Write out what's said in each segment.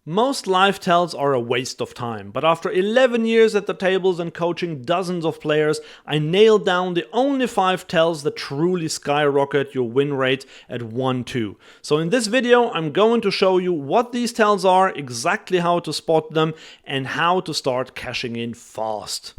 Most live tells are a waste of time, but after 11 years at the tables and coaching dozens of players, I nailed down the only 5 tells that truly skyrocket your win rate at 1-2. So in this video, I'm going to show you what these tells are, exactly how to spot them, and how to start cashing in fast.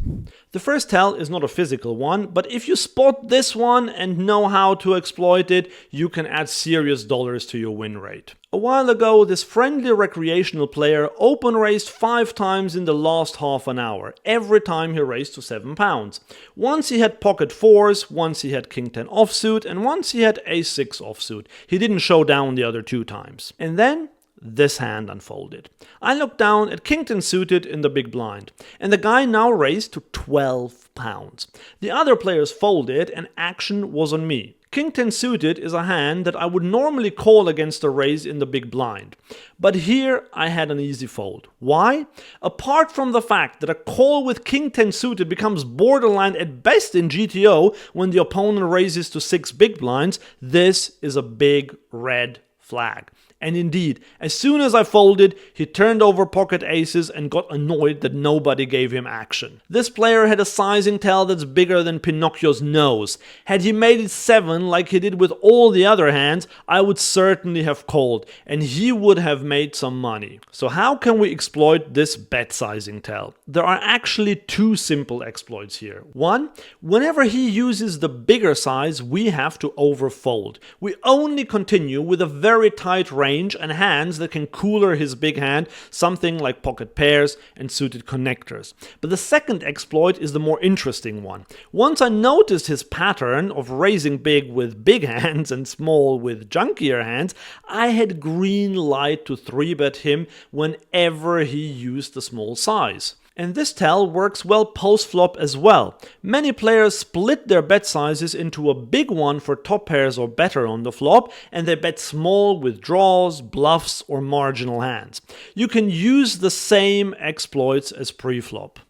The first tell is not a physical one, but if you spot this one and know how to exploit it, you can add serious dollars to your win rate. A while ago, this friendly recreational player open raised 5 times in the last half an hour, every time he raised to £7. Once he had pocket 4s, once he had king 10 offsuit, and once he had ace 6 offsuit. He didn't show down the other 2 times. And then this hand unfolded. I looked down at king 10 suited in the big blind, and the guy now raised to £12. The other players folded and action was on me. King 10 suited is a hand that I would normally call against a raise in the big blind. But here I had an easy fold. Why? Apart from the fact that a call with king 10 suited becomes borderline at best in GTO when the opponent raises to 6 big blinds, this is a big red flag. And indeed, as soon as I folded, he turned over pocket aces and got annoyed that nobody gave him action. This player had a sizing tell that's bigger than Pinocchio's nose. Had he made it 7 like he did with all the other hands, I would certainly have called, and he would have made some money. So how can we exploit this bet sizing tell? There are actually 2 simple exploits here. One, whenever he uses the bigger size, we have to overfold. We only continue with a very tight range and hands that can cooler his big hand, something like pocket pairs and suited connectors. But the second exploit is the more interesting one. Once I noticed his pattern of raising big with big hands and small with junkier hands, I had green light to 3-bet him whenever he used the small size. And this tell works well post-flop as well. Many players split their bet sizes into a big one for top pairs or better on the flop, and they bet small with draws, bluffs, or marginal hands. You can use the same exploits as pre-flop.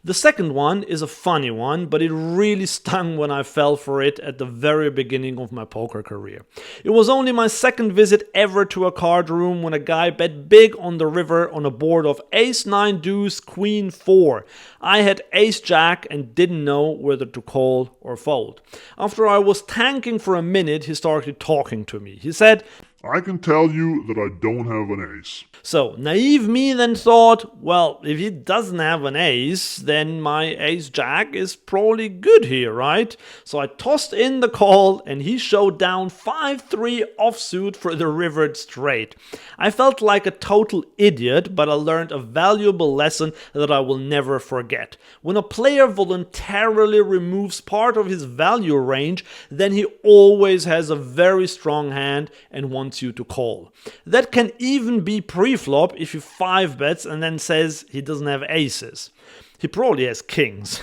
The second one is a funny one, but it really stung when I fell for it at the very beginning of my poker career. It was only my second visit ever to a card room when a guy bet big on the river on a board of ace 9 deuce, queen 4. I had ace jack and didn't know whether to call or fold. After I was tanking for a minute, he started talking to me. He said, "I can tell you that I don't have an ace." So, naive me then thought, well, if he doesn't have an ace, then my ace-jack is probably good here, right? So I tossed in the call, and he showed down 5-3 offsuit for the rivered straight. I felt like a total idiot, but I learned a valuable lesson that I will never forget. When a player voluntarily removes part of his value range, then he always has a very strong hand and wants you to call. That can even be pre-flop if he 5-bets and then says he doesn't have aces. He probably has kings.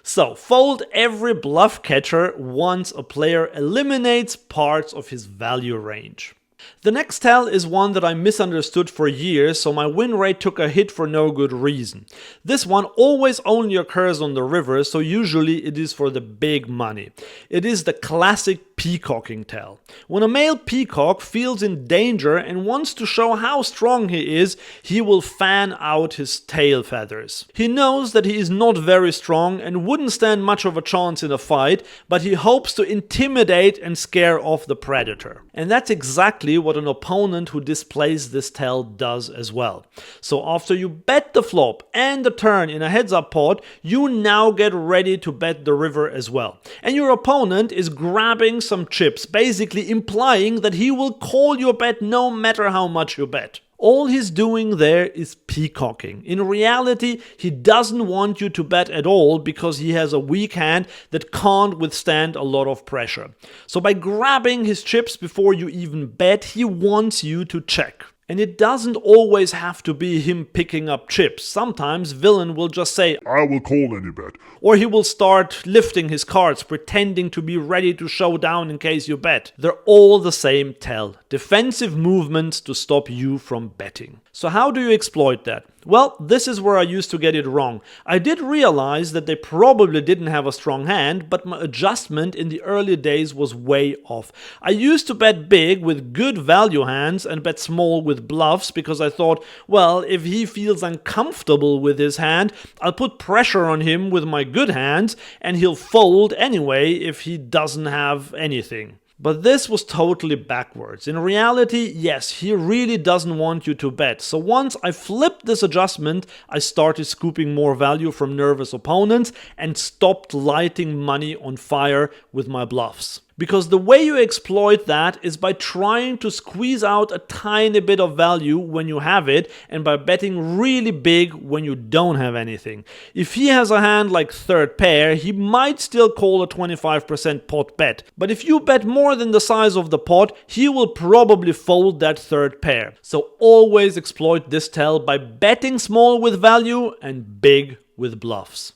So, fold every bluff catcher once a player eliminates parts of his value range. The next tell is one that I misunderstood for years, so my win rate took a hit for no good reason. This one always only occurs on the river, so usually it is for the big money. It is the classic peacocking tell. When a male peacock feels in danger and wants to show how strong he is, he will fan out his tail feathers. He knows that he is not very strong and wouldn't stand much of a chance in a fight, but he hopes to intimidate and scare off the predator. And that's exactly what an opponent who displays this tell does as well. So after you bet the flop and the turn in a heads-up pot, you now get ready to bet the river as well. And your opponent is grabbing some chips, basically implying that he will call your bet no matter how much you bet. All he's doing there is peacocking. In reality, he doesn't want you to bet at all because he has a weak hand that can't withstand a lot of pressure. So by grabbing his chips before you even bet, he wants you to check. And it doesn't always have to be him picking up chips. Sometimes villain will just say, "I will call any bet." Or he will start lifting his cards, pretending to be ready to show down in case you bet. They're all the same tell. Defensive movements to stop you from betting. So how do you exploit that? Well, this is where I used to get it wrong. I did realize that they probably didn't have a strong hand, but my adjustment in the early days was way off. I used to bet big with good value hands and bet small with bluffs because I thought, well, if he feels uncomfortable with his hand, I'll put pressure on him with my good hands and he'll fold anyway if he doesn't have anything. But this was totally backwards. In reality, yes, he really doesn't want you to bet. So once I flipped this adjustment, I started scooping more value from nervous opponents and stopped lighting money on fire with my bluffs. Because the way you exploit that is by trying to squeeze out a tiny bit of value when you have it and by betting really big when you don't have anything. If he has a hand like third pair, he might still call a 25% pot bet. But if you bet more than the size of the pot, he will probably fold that third pair. So always exploit this tell by betting small with value and big with bluffs.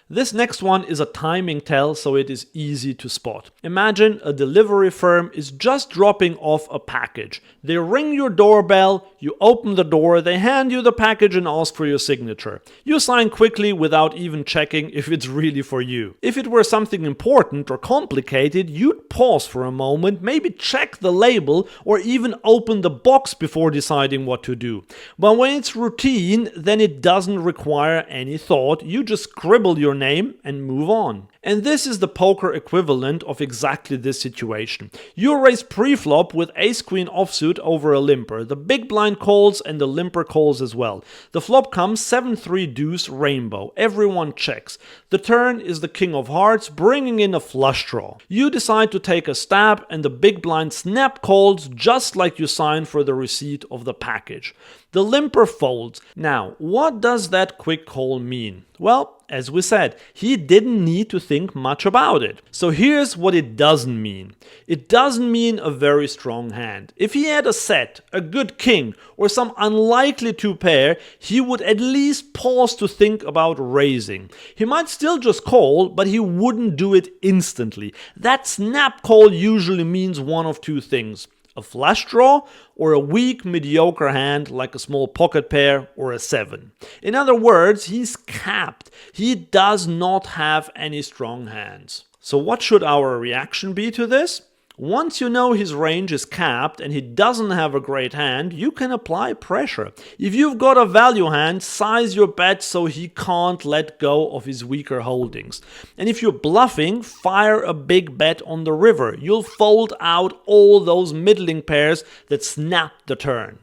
This next one is a timing tell, so it is easy to spot. Imagine a delivery firm is just dropping off a package. They ring your doorbell, you open the door, they hand you the package and ask for your signature. You sign quickly without even checking if it's really for you. If it were something important or complicated, you'd pause for a moment, maybe check the label or even open the box before deciding what to do. But when it's routine, then it doesn't require any thought. You just scribble your name and move on. And this is the poker equivalent of exactly this situation. You raise pre-flop with ace-queen offsuit over a limper. The big blind calls and the limper calls as well. The flop comes 7-3 deuce rainbow. Everyone checks. The turn is the king of hearts, bringing in a flush draw. You decide to take a stab and the big blind snap calls just like you signed for the receipt of the package. The limper folds. Now, what does that quick call mean? Well, as we said, he didn't need to think much about it. So here's what it doesn't mean. It doesn't mean a very strong hand. If he had a set, a good king, or some unlikely two pair, he would at least pause to think about raising. He might still just call, but he wouldn't do it instantly. That snap call usually means one of two things: a flush draw or a weak, mediocre hand like a small pocket pair or a 7. In other words, he's capped. He does not have any strong hands. So what should our reaction be to this? Once you know his range is capped and he doesn't have a great hand, you can apply pressure. If you've got a value hand, size your bet so he can't let go of his weaker holdings. And if you're bluffing, fire a big bet on the river. You'll fold out all those middling pairs that snap the turn.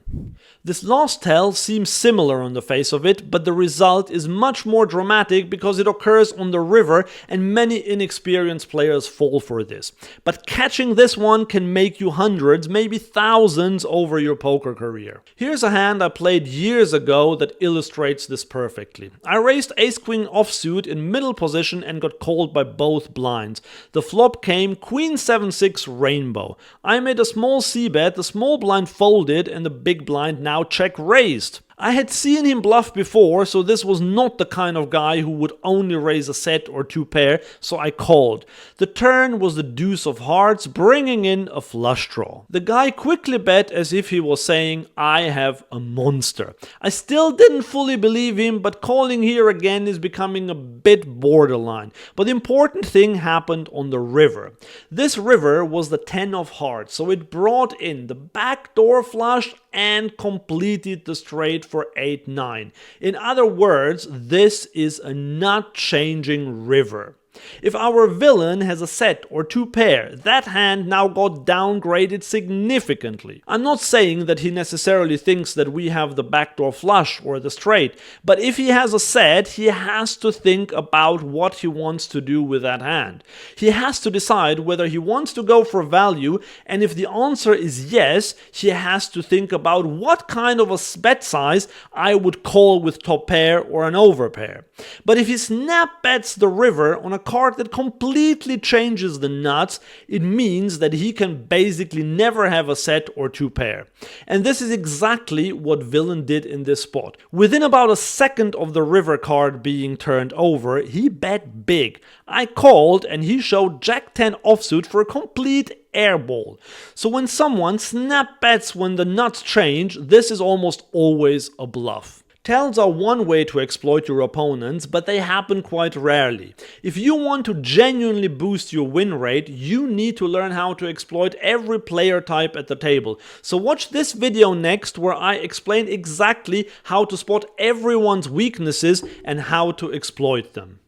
This last tell seems similar on the face of it, but the result is much more dramatic because it occurs on the river and many inexperienced players fall for this. But catching this one can make you hundreds, maybe thousands over your poker career. Here's a hand I played years ago that illustrates this perfectly. I raised ace-queen offsuit in middle position and got called by both blinds. The flop came queen 7-6 rainbow. I made a small c-bet, the small blind folded and the big blind now check raised. I had seen him bluff before, so this was not the kind of guy who would only raise a set or two pair, so I called. The turn was the deuce of hearts, bringing in a flush draw. The guy quickly bet as if he was saying, I have a monster. I still didn't fully believe him, but calling here again is becoming a bit borderline. But the important thing happened on the river. This river was the 10 of hearts, so it brought in the backdoor flush and completed the straight for 8-9. In other words, this is a nut-changing river. If our villain has a set or two pair, that hand now got downgraded significantly. I'm not saying that he necessarily thinks that we have the backdoor flush or the straight, but if he has a set, he has to think about what he wants to do with that hand. He has to decide whether he wants to go for value, and if the answer is yes, he has to think about what kind of a bet size I would call with top pair or an overpair. But if he snap bets the river on a card that completely changes the nuts, it means that he can basically never have a set or two pair. And this is exactly what villain did in this spot. Within about a second of the river card being turned over, he bet big. I called and he showed Jack 10 offsuit for a complete airball. So when someone snap bets when the nuts change, this is almost always a bluff. Tells are one way to exploit your opponents, but they happen quite rarely. If you want to genuinely boost your win rate, you need to learn how to exploit every player type at the table. So watch this video next where I explain exactly how to spot everyone's weaknesses and how to exploit them.